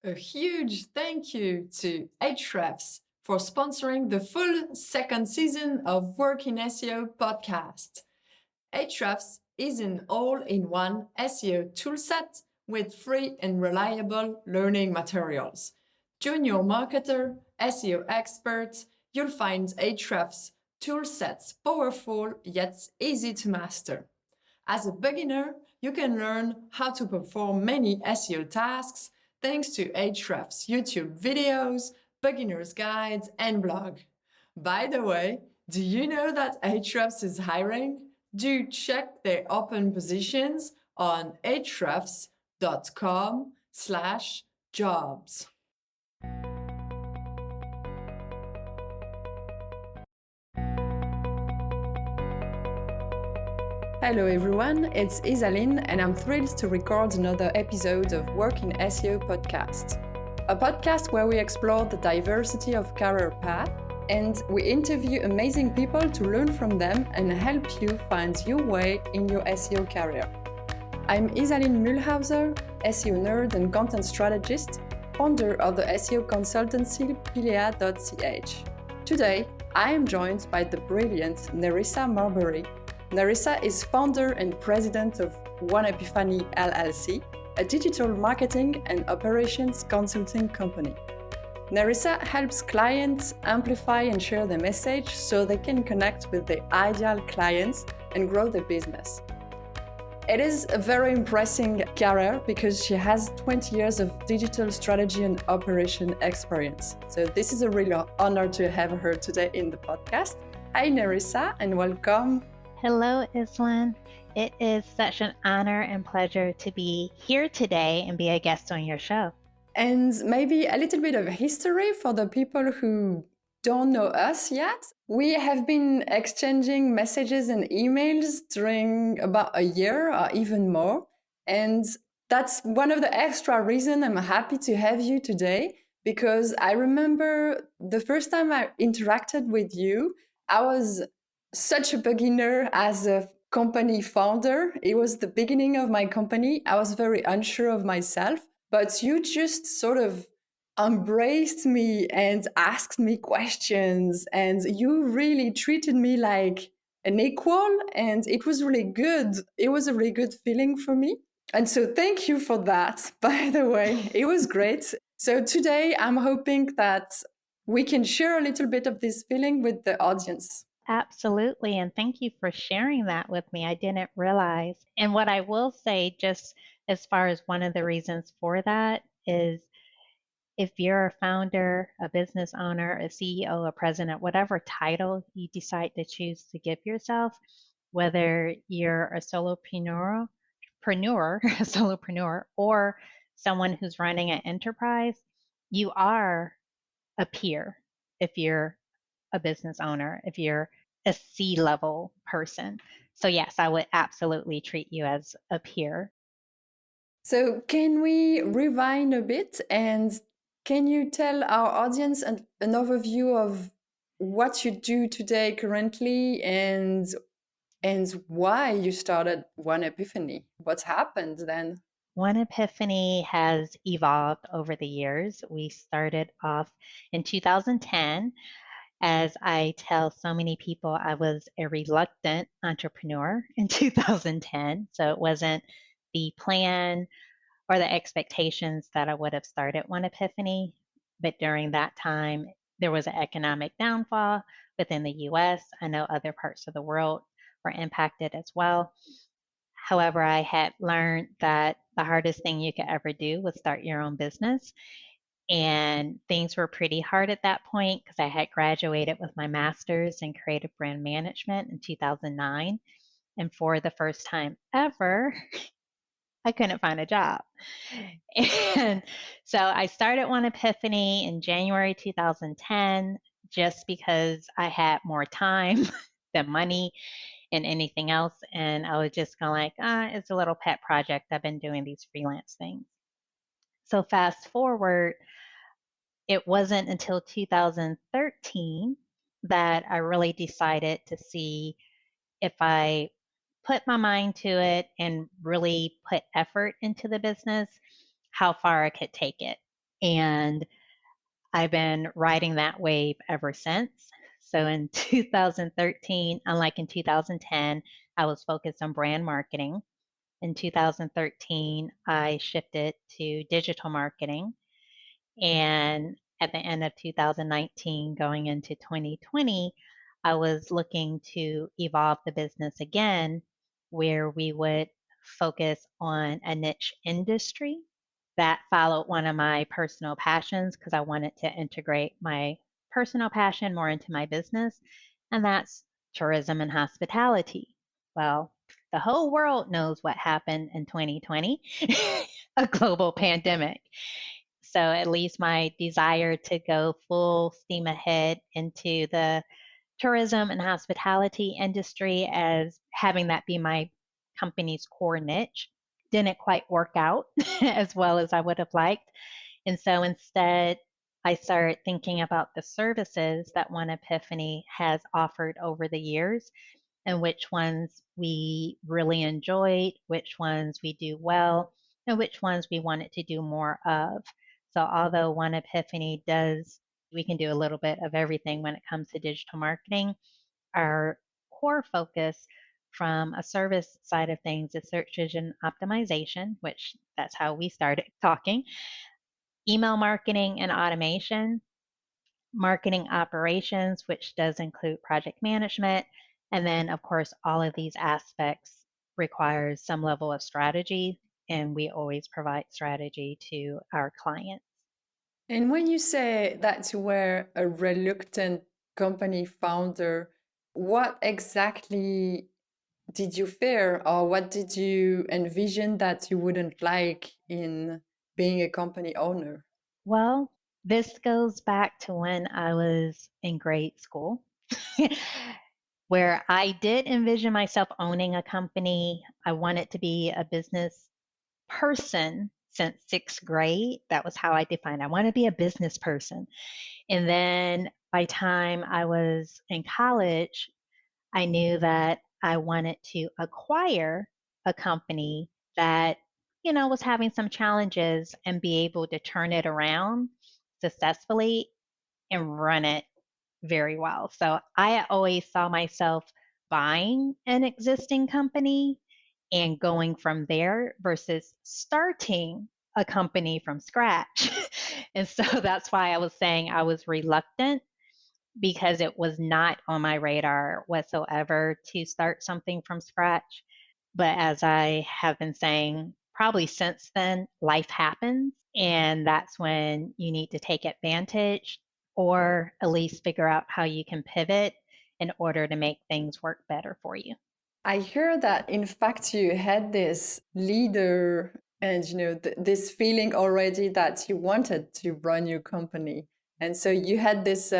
A huge thank you to Ahrefs for sponsoring the full second season of Work in SEO podcast. Ahrefs is an all-in-one SEO toolset with free and reliable learning materials. Junior marketer, SEO expert, you'll find Ahrefs toolsets powerful yet easy to master. As a beginner, you can learn how to perform many SEO tasks thanks to Ahrefs YouTube videos, beginner's guides, and blog. By the way, do you know that Ahrefs is hiring? Do check their open positions on ahrefs.com/jobs. Hello everyone, it's Isaline and I'm thrilled to record another episode of Work in SEO podcast. A podcast where we explore the diversity of career paths and we interview amazing people to learn from them and help you find your way in your SEO career. I'm Isaline Mühlhauser, SEO nerd and content strategist, founder of the SEO consultancy pilea.ch. Today, I am joined by the brilliant Nerissa Marbury. Nerissa is founder and president of One Epiphany LLC, a digital marketing and operations consulting company. Nerissa helps clients amplify and share their message so they can connect with their ideal clients and grow their business. It is a very impressive career because she has 20 years of digital strategy and operation experience. So this is a real honor to have her today in the podcast. Hi Nerissa and welcome. Hello, Islan. It is such an honor and pleasure to be here today and be a guest on your show. And maybe a little bit of history for the people who don't know us yet. We have been exchanging messages and emails during about a year or even more. And that's one of the extra reasons I'm happy to have you today, because I remember the first time I interacted with you, I was such a beginner as a company founder. It was the beginning of my company. I was very unsure of myself, but you just sort of embraced me and asked me questions, and you really treated me like an equal, and it was really good. It was a really good feeling for me. And so thank you for that, by the way. It was great. So today I'm hoping that we can share a little bit of this feeling with the audience. Absolutely. And thank you for sharing that with me. I didn't realize. And what I will say, just as far as one of the reasons for that, is if you're a founder, a business owner, a CEO, a president, whatever title you decide to choose to give yourself, whether you're a solopreneur, a solopreneur, or someone who's running an enterprise, you are a peer if you're a business owner, if you're a C-level person. So yes, I would absolutely treat you as a peer. So can we rewind a bit and can you tell our audience an overview of what you do today currently and why you started One Epiphany? What's happened then? One Epiphany has evolved over the years. We started off in 2010. As I tell so many people, I was a reluctant entrepreneur in 2010. So it wasn't the plan or the expectations that I would have started One Epiphany. But during that time, there was an economic downfall within the US. I know other parts of the world were impacted as well. However, I had learned that the hardest thing you could ever do was start your own business. And things were pretty hard at that point because I had graduated with my master's in creative brand management in 2009. And for the first time ever, I couldn't find a job. And so I started One Epiphany in January 2010 just because I had more time than money and anything else. And I was just kind of like, it's a little pet project. I've been doing these freelance things. So fast forward, it wasn't until 2013 that I really decided to see if I put my mind to it and really put effort into the business, how far I could take it. And I've been riding that wave ever since. So in 2013, unlike in 2010, I was focused on brand marketing. In 2013, I shifted to digital marketing. And at the end of 2019, going into 2020, I was looking to evolve the business again, where we would focus on a niche industry that followed one of my personal passions because I wanted to integrate my personal passion more into my business, and that's tourism and hospitality. Well, the whole world knows what happened in 2020, a global pandemic. So at least my desire to go full steam ahead into the tourism and hospitality industry as having that be my company's core niche didn't quite work out as well as I would have liked. And so instead, I started thinking about the services that One Epiphany has offered over the years and which ones we really enjoyed, which ones we do well, and which ones we wanted to do more of. So although One Epiphany does, we can do a little bit of everything when it comes to digital marketing, our core focus from a service side of things is search engine optimization, which that's how we started talking, email marketing and automation, marketing operations, which does include project management. And then, of course, all of these aspects requires some level of strategy, and we always provide strategy to our clients. And when you say that you were a reluctant company founder, what exactly did you fear, or what did you envision that you wouldn't like in being a company owner? Well, this goes back to when I was in grade school, where I did envision myself owning a company. I wanted to be a business person since sixth grade. That was how I defined I want to be a business person. And then by time I was in college, I knew that I wanted to acquire a company that, was having some challenges and be able to turn it around successfully and run it very well. So I always saw myself buying an existing company and going from there versus starting a company from scratch. And so that's why I was saying I was reluctant because it was not on my radar whatsoever to start something from scratch. But as I have been saying, probably since then, life happens. And that's when you need to take advantage or at least figure out how you can pivot in order to make things work better for you. I hear that in fact you had this leader and this feeling already that you wanted to run your company. And so you had this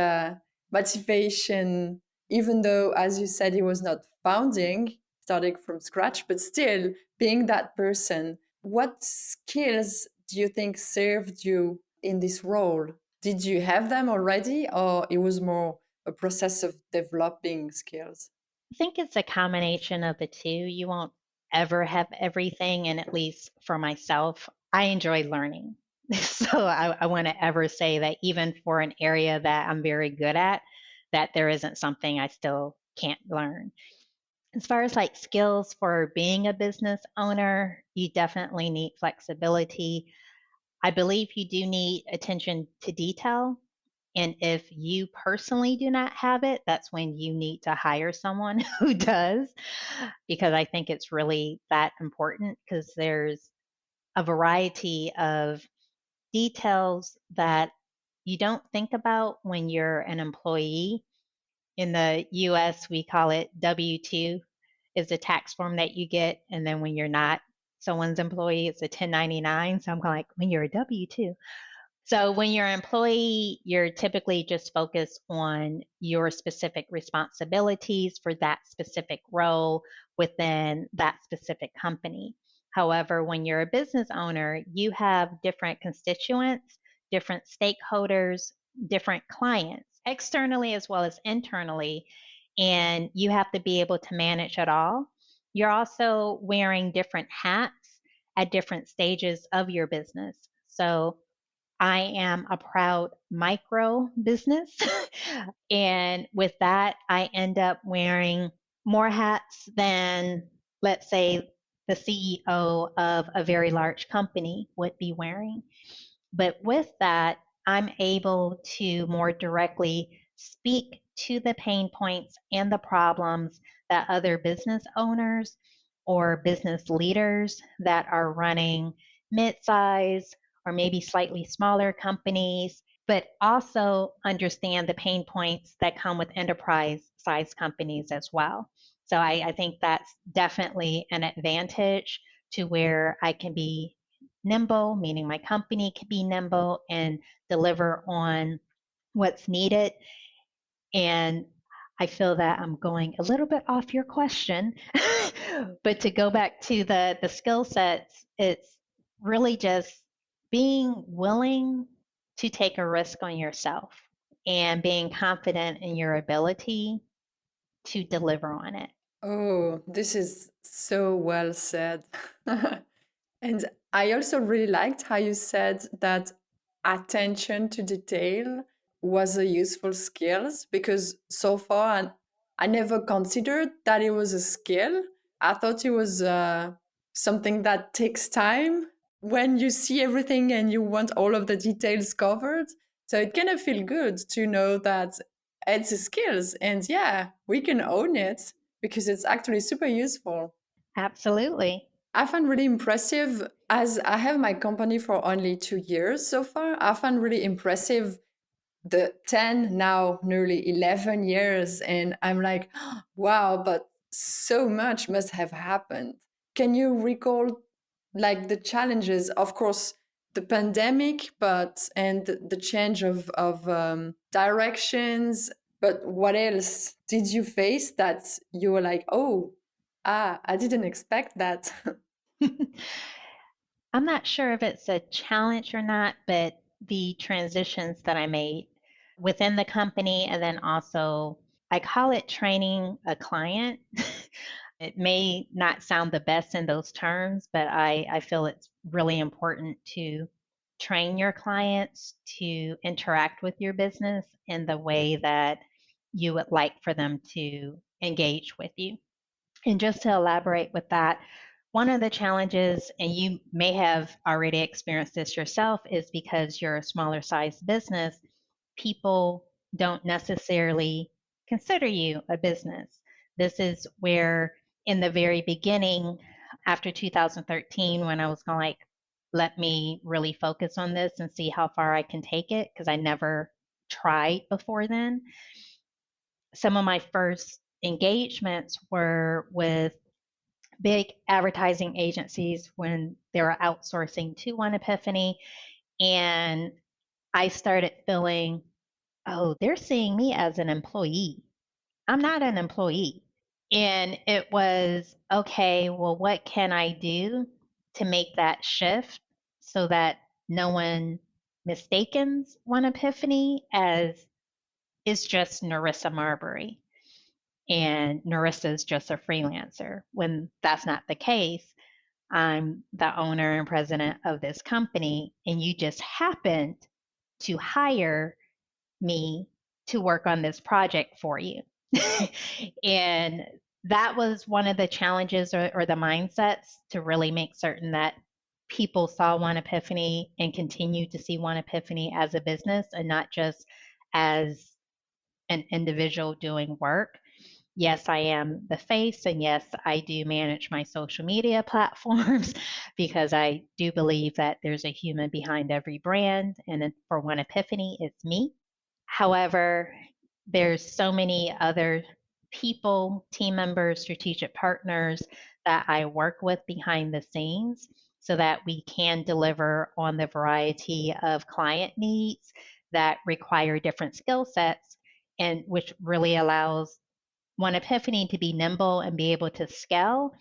motivation, even though, as you said, he was not founding, starting from scratch, but still being that person. What skills do you think served you in this role? Did you have them already, or it was more a process of developing skills? I think it's a combination of the two. You won't ever have everything, and at least for myself, I enjoy learning. So I want to ever say that even for an area that I'm very good at, that there isn't something I still can't learn. As far as like skills for being a business owner, you definitely need flexibility. I believe you do need attention to detail. And if you personally do not have it, that's when you need to hire someone who does, because I think it's really that important because there's a variety of details that you don't think about when you're an employee. In the US, we call it W 2 is the tax form that you get. And then when you're not someone's employee, it's a 1099. So I'm like, when you're a W 2. So when you're an employee, you're typically just focused on your specific responsibilities for that specific role within that specific company. However, when you're a business owner, you have different constituents, different stakeholders, different clients, externally as well as internally, and you have to be able to manage it all. You're also wearing different hats at different stages of your business. So I am a proud micro business. And with that, I end up wearing more hats than, let's say, the CEO of a very large company would be wearing. But with that, I'm able to more directly speak to the pain points and the problems that other business owners or business leaders that are running mid-size or maybe slightly smaller companies, but also understand the pain points that come with enterprise size companies as well. So I think that's definitely an advantage to where I can be nimble, meaning my company can be nimble and deliver on what's needed. And I feel that I'm going a little bit off your question, but to go back to the skill sets, it's really just being willing to take a risk on yourself and being confident in your ability to deliver on it. Oh, this is so well said. And I also really liked how you said that attention to detail was a useful skill because so far I never considered that it was a skill. I thought it was something that takes time when you see everything and you want all of the details covered. So it kind of feel good to know that it's a skills and yeah, we can own it because it's actually super useful. Absolutely. I find really impressive as I have my company for only 2 years so far. I find really impressive the 10, now nearly 11 years. And I'm like, wow, but so much must have happened. Can you recall like the challenges? Of course, the pandemic, but and the change of directions. But what else did you face that you were like, oh, I didn't expect that? I'm not sure if it's a challenge or not, but the transitions that I made within the company, and then also I call it training a client. It may not sound the best in those terms, but I feel it's really important to train your clients to interact with your business in the way that you would like for them to engage with you. And just to elaborate with that, one of the challenges, and you may have already experienced this yourself, is because you're a smaller sized business, people don't necessarily consider you a business. This is where, in the very beginning, after 2013, when I was going like, let me really focus on this and see how far I can take it, because I never tried before then. Some of my first engagements were with big advertising agencies when they were outsourcing to One Epiphany. And I started feeling, oh, they're seeing me as an employee. I'm not an employee. And it was, okay, well, what can I do to make that shift so that no one mistakes One Epiphany as it's just Nerissa Marbury and Nerissa is just a freelancer, when that's not the case. I'm the owner and president of this company, and you just happened to hire me to work on this project for you. And that was one of the challenges or the mindsets to really make certain that people saw One Epiphany and continue to see One Epiphany as a business and not just as an individual doing work. Yes, I am the face, and yes, I do manage my social media platforms because I do believe that there's a human behind every brand. And for One Epiphany, it's me. However, there's so many other people, team members, strategic partners that I work with behind the scenes so that we can deliver on the variety of client needs that require different skill sets, and which really allows One Epiphany to be nimble and be able to scale,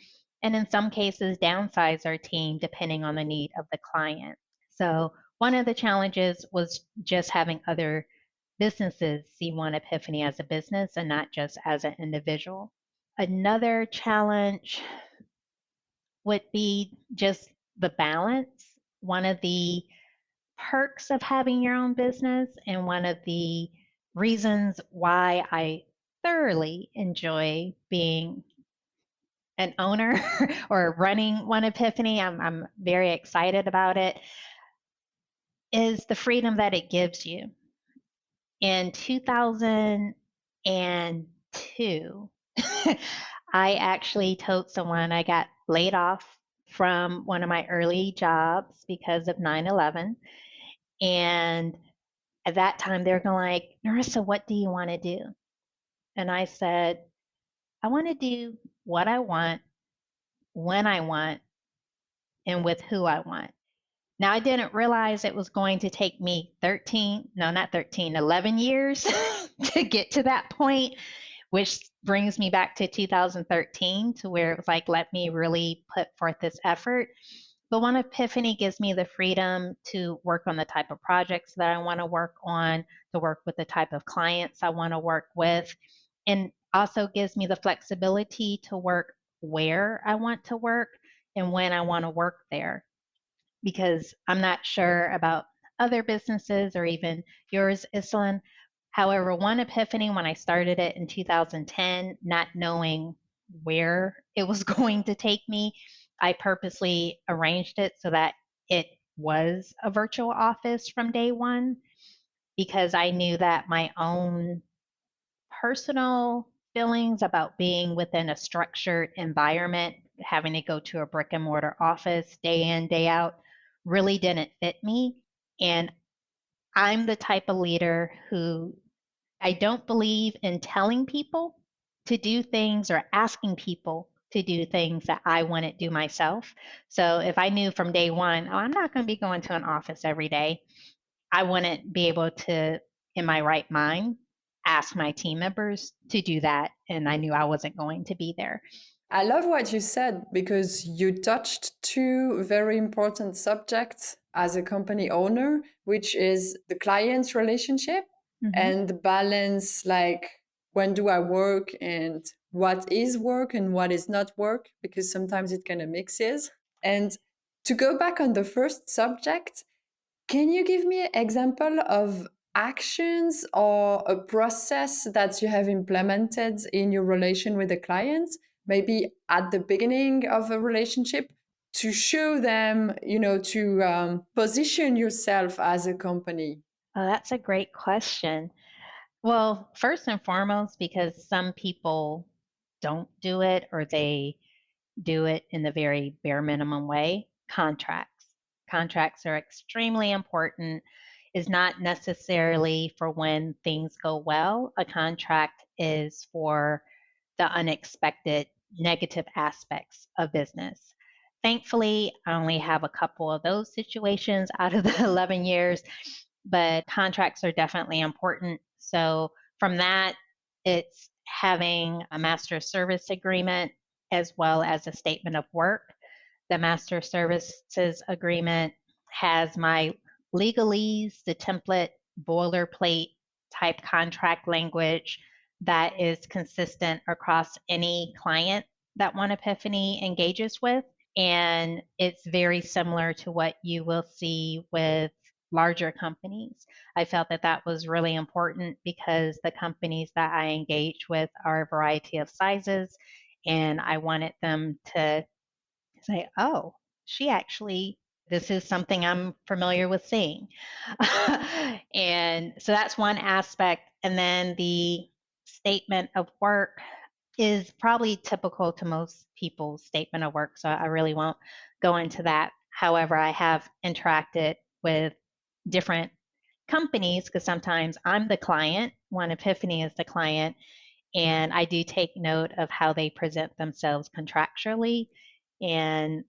and in some cases downsize our team depending on the need of the client. So one of the challenges was just having other businesses see One Epiphany as a business and not just as an individual. Another challenge would be just the balance. One of the perks of having your own business and one of the reasons why I thoroughly enjoy being an owner or running One Epiphany. I'm very excited about it, is the freedom that it gives you. In 2002, I actually told someone I got laid off from one of my early jobs because of 9/11. And at that time, they're going like, Nerissa, what do you want to do? And I said, I want to do what I want, when I want, and with who I want. Now, I didn't realize it was going to take me 13, no, not 13, 11 years to get to that point, which brings me back to 2013 to where it was like, let me really put forth this effort. But One Epiphany gives me the freedom to work on the type of projects that I want to work on, to work with the type of clients I want to work with, and also gives me the flexibility to work where I want to work and when I want to work there. Because I'm not sure about other businesses or even yours, Iselin. However, One Epiphany, when I started it in 2010, not knowing where it was going to take me, I purposely arranged it so that it was a virtual office from day one because I knew that my own personal feelings about being within a structured environment, having to go to a brick and mortar office day in, day out, really didn't fit me. And I'm the type of leader who I don't believe in telling people to do things or asking people to do things that I wouldn't do myself. So if I knew from day one, oh, I'm not going to be going to an office every day, I wouldn't be able to, in my right mind, ask my team members to do that. And I knew I wasn't going to be there. I love what you said because you touched two very important subjects as a company owner, which is the client's relationship and the balance, like when do I work and what is work and what is not work, because sometimes it kind of mixes. And to go back on the first subject, can you give me an example of actions or a process that you have implemented in your relation with the client, maybe at the beginning of a relationship, to show them, to position yourself as a company? Oh, that's a great question. Well, first and foremost, because some people don't do it or they do it in the very bare minimum way, contracts. Contracts are extremely important. Is not necessarily for when things go well. A contract is for the unexpected negative aspects of business. Thankfully, I only have a couple of those situations out of the 11 years, but contracts are definitely important. So, from that, it's having a master service agreement as well as a statement of work. The master services agreement has my legalese, the template, boilerplate type contract language that is consistent across any client that One Epiphany engages with. And it's very similar to what you will see with larger companies. I felt that that was really important because the companies that I engage with are a variety of sizes, and I wanted them to say, oh, she actually, this is something I'm familiar with seeing. And so that's one aspect. And then the statement of work is probably typical to most people's statement of work. So I really won't go into that. However, I have interacted with different companies because sometimes I'm the client, One Epiphany is the client, and I do take note of how they present themselves contractually. And,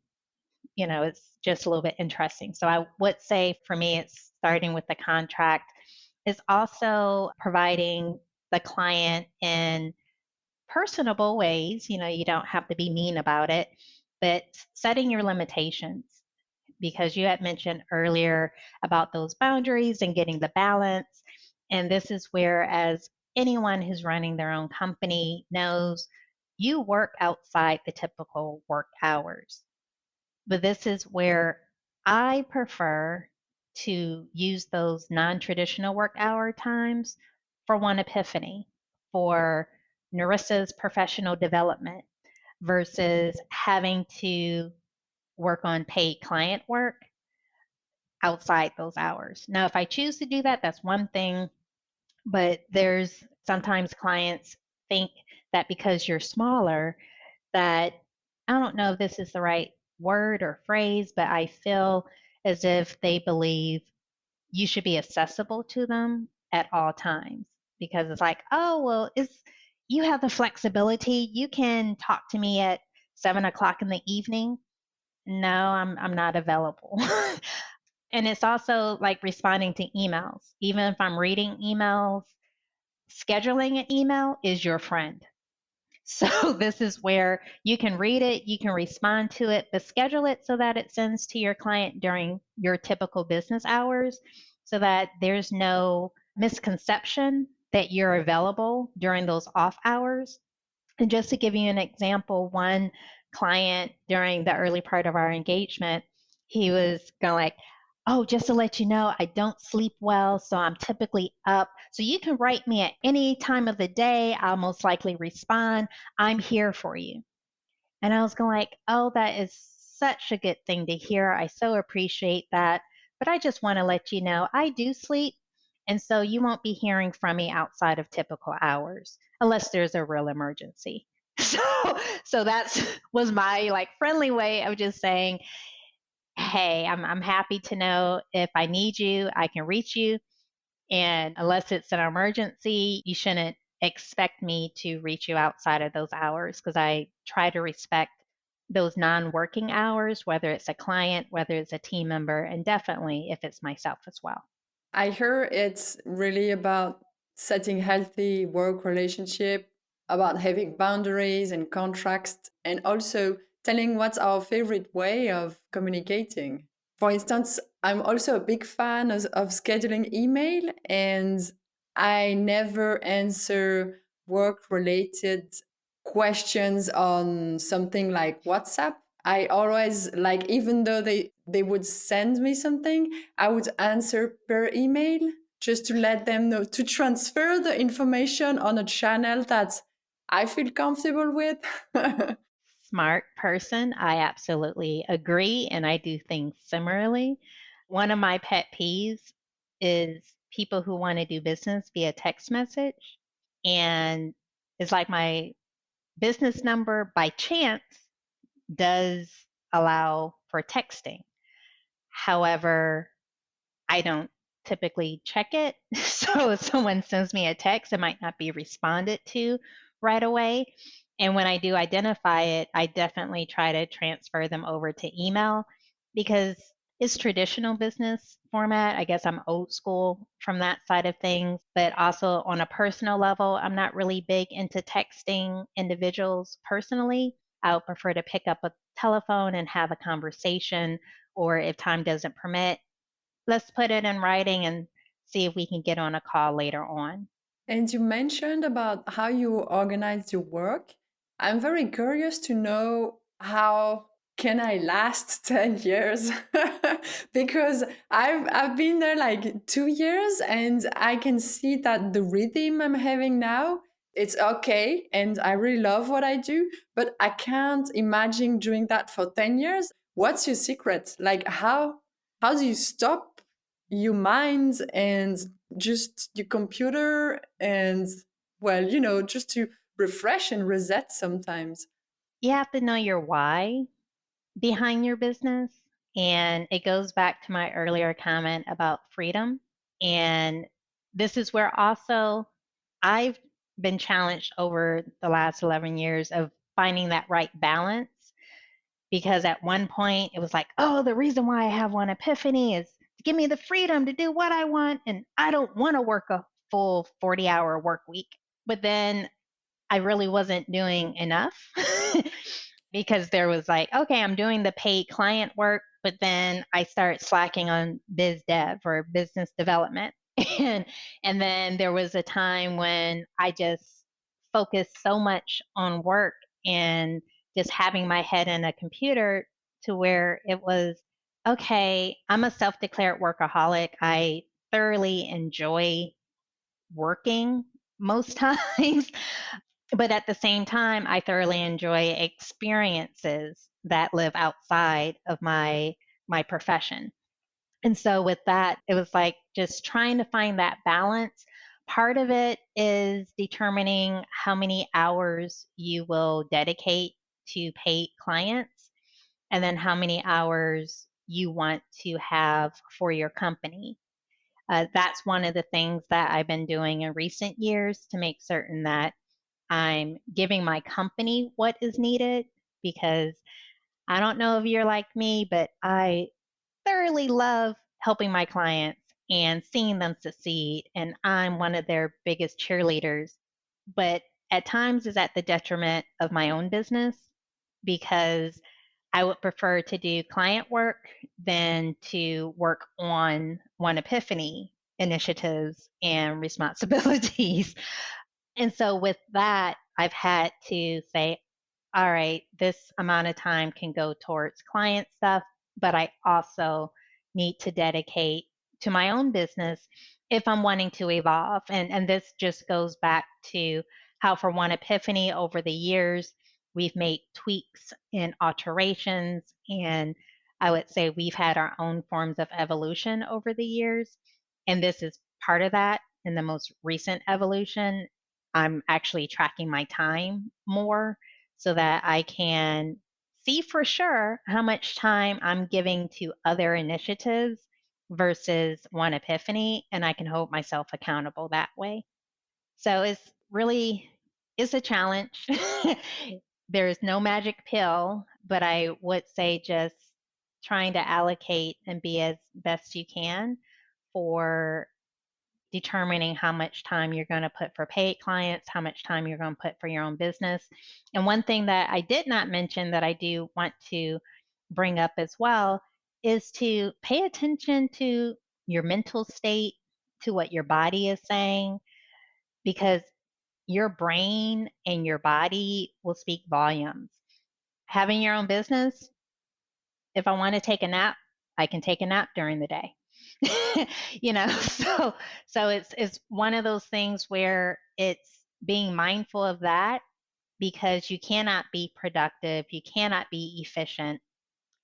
it's just a little bit interesting. So I would say for me, it's starting with the contract, is also providing the client in personable ways. You don't have to be mean about it, but setting your limitations, because you had mentioned earlier about those boundaries and getting the balance. And this is where, as anyone who's running their own company knows, you work outside the typical work hours. But this is where I prefer to use those non-traditional work hour times for One Epiphany, for Nerissa's professional development versus having to work on paid client work outside those hours. Now, if I choose to do that, that's one thing, but there's sometimes clients think that because you're smaller, that I don't know if this is the right word or phrase, but I feel as if they believe you should be accessible to them at all times because it's like, oh, well, it's you have the flexibility. You can talk to me at 7 o'clock in the evening. No, I'm not available. And it's also like responding to emails. Even if I'm reading emails, scheduling an email is your friend. So this is where you can read it, you can respond to it, but schedule it so that it sends to your client during your typical business hours so that there's no misconception that you're available during those off hours. And just to give you an example, one client during the early part of our engagement, he was going like, oh, just to let you know, I don't sleep well, so I'm typically up. So you can write me at any time of the day. I'll most likely respond. I'm here for you. And I was going like, oh, that is such a good thing to hear. I so appreciate that. But I just want to let you know I do sleep. And so you won't be hearing from me outside of typical hours unless there's a real emergency. So so that's was my like friendly way of just saying, hey, I'm happy to know if I need you, I can reach you. And unless it's an emergency, you shouldn't expect me to reach you outside of those hours because I try to respect those non working hours, whether it's a client, whether it's a team member, and definitely if it's myself as well. I hear it's really about setting healthy work relationship, about having boundaries and contracts, and also telling what's our favorite way of communicating. For instance, I'm also a big fan of scheduling email, and I never answer work related questions on something like WhatsApp. I always like, even though they would send me something, I would answer per email just to let them know, to transfer the information on a channel that I feel comfortable with. Smart person. I absolutely agree. And I do things similarly. One of my pet peeves is people who want to do business via text message. And it's like my business number by chance does allow for texting. However, I don't typically check it. So if someone sends me a text, it might not be responded to right away. And when I do identify it, I definitely try to transfer them over to email because it's traditional business format. I guess I'm old school from that side of things. But also on a personal level, I'm not really big into texting individuals personally. I would prefer to pick up a telephone and have a conversation, or if time doesn't permit, let's put it in writing and see if we can get on a call later on. And you mentioned about how you organize your work. I'm very curious to know how can I last 10 years? Because I've been there like 2 years and I can see that the rhythm I'm having now, it's okay and I really love what I do, but I can't imagine doing that for 10 years. What's your secret? Like how do you stop your mind and just your computer and, well, just to refresh and reset sometimes? You have to know your why behind your business. And it goes back to my earlier comment about freedom. And this is where also I've been challenged over the last 11 years of finding that right balance. Because at one point it was like, oh, the reason why I have One Epiphany is to give me the freedom to do what I want. And I don't want to work a full 40-hour work week. But then I really wasn't doing enough because there was like, okay, I'm doing the paid client work, but then I start slacking on biz dev or business development. and and then there was a time when I just focused so much on work and just having my head in a computer to where it was Okay, I'm a self declared workaholic. I thoroughly enjoy working most times, but at the same time, I thoroughly enjoy experiences that live outside of my profession. And so with that, it was like just trying to find that balance. Part of it is determining how many hours you will dedicate to paid clients, and then how many hours you want to have for your company. That's one of the things that I've been doing in recent years to make certain that I'm giving my company what is needed, because I don't know if you're like me, but I thoroughly love helping my clients and seeing them succeed. And I'm one of their biggest cheerleaders. But at times is at the detriment of my own business, because I would prefer to do client work than to work on One Epiphany initiatives and responsibilities. And so with that, I've had to say, all right, this amount of time can go towards client stuff, but I also need to dedicate to my own business if I'm wanting to evolve. And this just goes back to how, for One Epiphany, over the years, we've made tweaks and alterations. And I would say we've had our own forms of evolution over the years. And this is part of that. In the most recent evolution, I'm actually tracking my time more so that I can see for sure how much time I'm giving to other initiatives versus One Epiphany, and I can hold myself accountable that way. So it's a challenge. There's no magic pill, but I would say just trying to allocate and be as best you can for determining how much time you're going to put for paid clients, how much time you're going to put for your own business. And one thing that I did not mention that I do want to bring up as well is to pay attention to your mental state, to what your body is saying, because your brain and your body will speak volumes. Having your own business, if I want to take a nap, I can take a nap during the day. So it's one of those things where it's being mindful of that, because you cannot be productive, you cannot be efficient,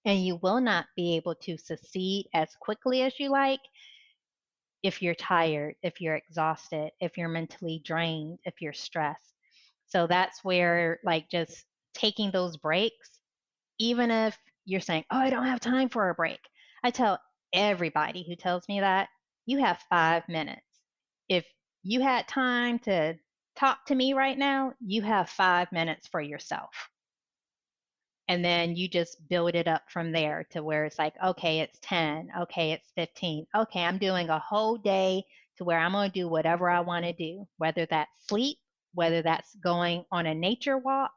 and you will not be able to succeed as quickly as you like if you're tired, if you're exhausted, if you're mentally drained, if you're stressed. So that's where, like, just taking those breaks, even if you're saying, oh, I don't have time for a break. I tell everybody who tells me that, you have 5 minutes. If you had time to talk to me right now, you have 5 minutes for yourself. And then you just build it up from there to where it's like, okay, it's 10, okay, it's 15, okay, I'm doing a whole day to where I'm going to do whatever I want to do, whether that's sleep, whether that's going on a nature walk,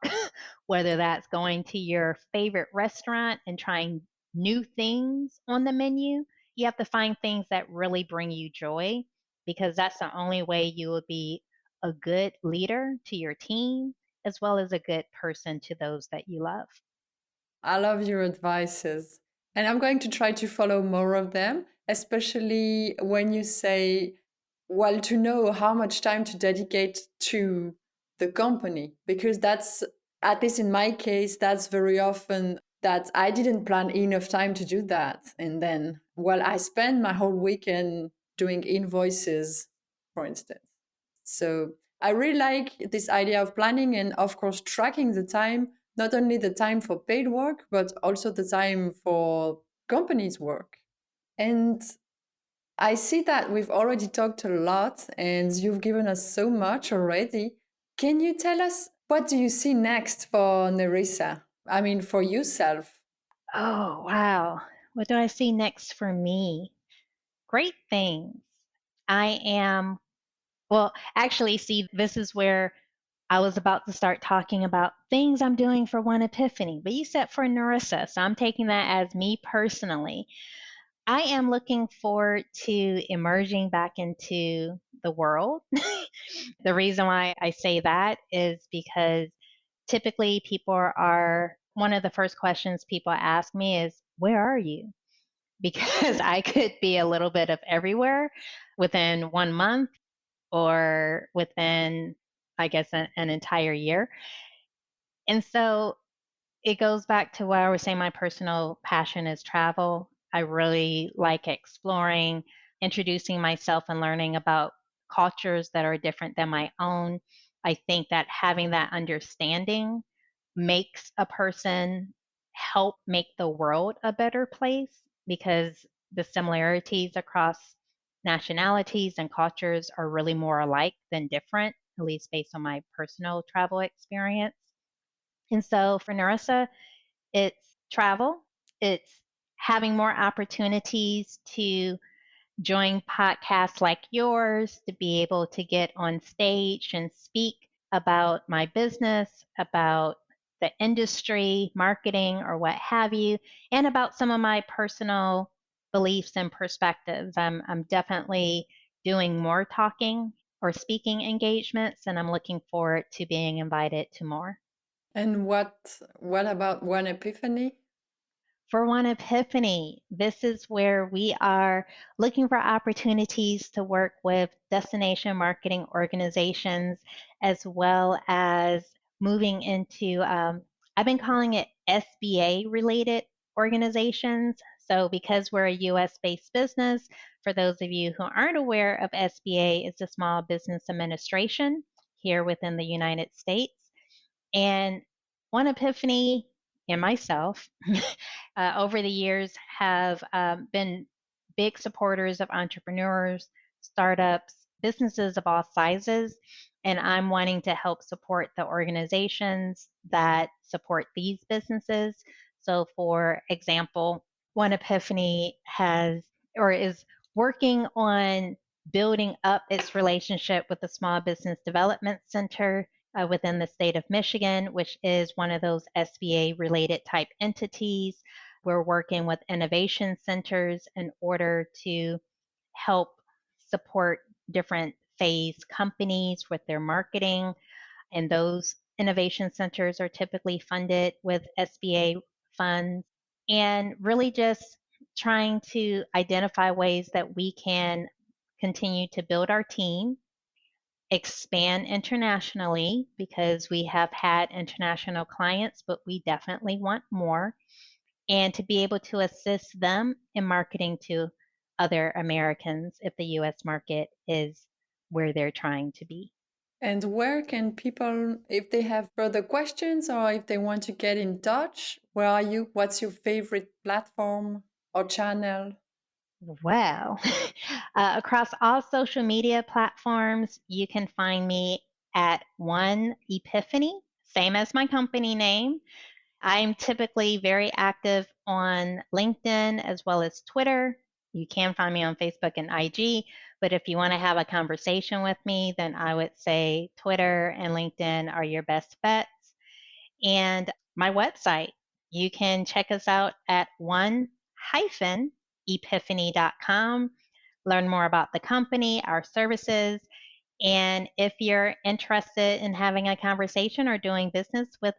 whether that's going to your favorite restaurant and trying new things on the menu. You have to find things that really bring you joy, because that's the only way you will be a good leader to your team, as well as a good person to those that you love. I love your advices. And I'm going to try to follow more of them, especially when you say, well, to know how much time to dedicate to the company, because that's, at least in my case, that's very often that I didn't plan enough time to do that. And then, well, I spend my whole weekend doing invoices, for instance. So I really like this idea of planning and, of course, tracking the time, not only the time for paid work, but also the time for companies' work. And I see that we've already talked a lot and you've given us so much already. Can you tell us, what do you see next for Nerissa? I mean, for yourself? Oh, wow. What do I see next for me? Great things. I am, well, actually, see, this is where I was about to start talking about things I'm doing for One Epiphany, but you said for Nerissa, so I'm taking that as me personally. I am looking forward to emerging back into the world. The reason why I say that is because typically people are, one of the first questions people ask me is, where are you? because I could be a little bit of everywhere within 1 month or within, I guess, an entire year. And so it goes back to what I was saying, my personal passion is travel. I really like exploring, introducing myself, and learning about cultures that are different than my own. I think that having that understanding makes a person help make the world a better place, because the similarities across nationalities and cultures are really more alike than different, at least based on my personal travel experience. And so for Nerissa, it's travel, it's having more opportunities to join podcasts like yours, to be able to get on stage and speak about my business, about the industry, marketing, or what have you, and about some of my personal beliefs and perspectives. I'm definitely doing more talking or speaking engagements, and I'm looking forward to being invited to more. And what about One Epiphany? For One Epiphany, this is where we are looking for opportunities to work with destination marketing organizations, as well as moving into, I've been calling it SBA related organizations. So, because we're a US based business, for those of you who aren't aware of SBA, it's a Small Business Administration here within the United States. And One Epiphany and myself over the years have been big supporters of entrepreneurs, startups, businesses of all sizes. And I'm wanting to help support the organizations that support these businesses. So, for example, One Epiphany has or is working on building up its relationship with the Small Business Development Center within the state of Michigan, which is one of those SBA related type entities. We're working with innovation centers in order to help support different phase companies with their marketing. And those innovation centers are typically funded with SBA funds. And really just trying to identify ways that we can continue to build our team, expand internationally, because we have had international clients, but we definitely want more, and to be able to assist them in marketing to other Americans if the US market is where they're trying to be. And where can people, if they have further questions or if they want to get in touch, where are you? What's your favorite platform or channel? Well, across all social media platforms, you can find me at One Epiphany, same as my company name. I'm typically very active on LinkedIn as well as Twitter. You can find me on Facebook and IG, but if you want to have a conversation with me, then I would say Twitter and LinkedIn are your best bets. And my website, you can check us out at one-epiphany.com, learn more about the company, our services, and if you're interested in having a conversation or doing business with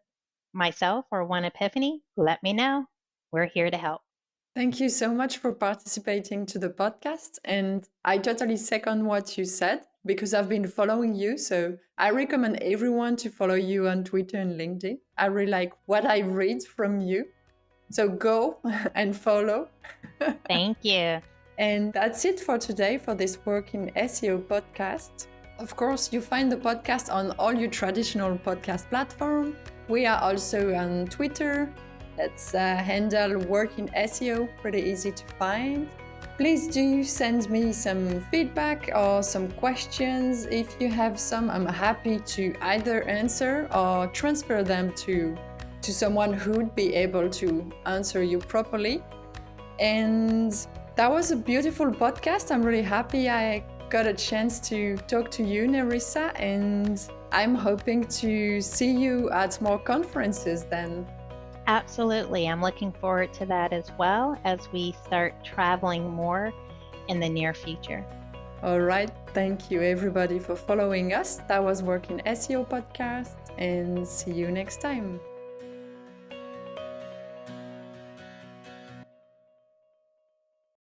myself or One Epiphany, let me know. We're here to help. Thank you so much for participating to the podcast. And I totally second what you said because I've been following you. So I recommend everyone to follow you on Twitter and LinkedIn. I really like what I read from you. So go and follow. Thank you. And that's it for today for this Working SEO podcast. Of course, you find the podcast on all your traditional podcast platforms. We are also on Twitter. That's handle Working SEO, pretty easy to find. Please do send me some feedback or some questions. If you have some, I'm happy to either answer or transfer them to someone who would be able to answer you properly. And that was a beautiful podcast. I'm really happy I got a chance to talk to you, Nerissa, and I'm hoping to see you at more conferences then. Absolutely. I'm looking forward to that as well as we start traveling more in the near future. All right. Thank you, everybody, for following us. That was Working SEO Podcast, and see you next time.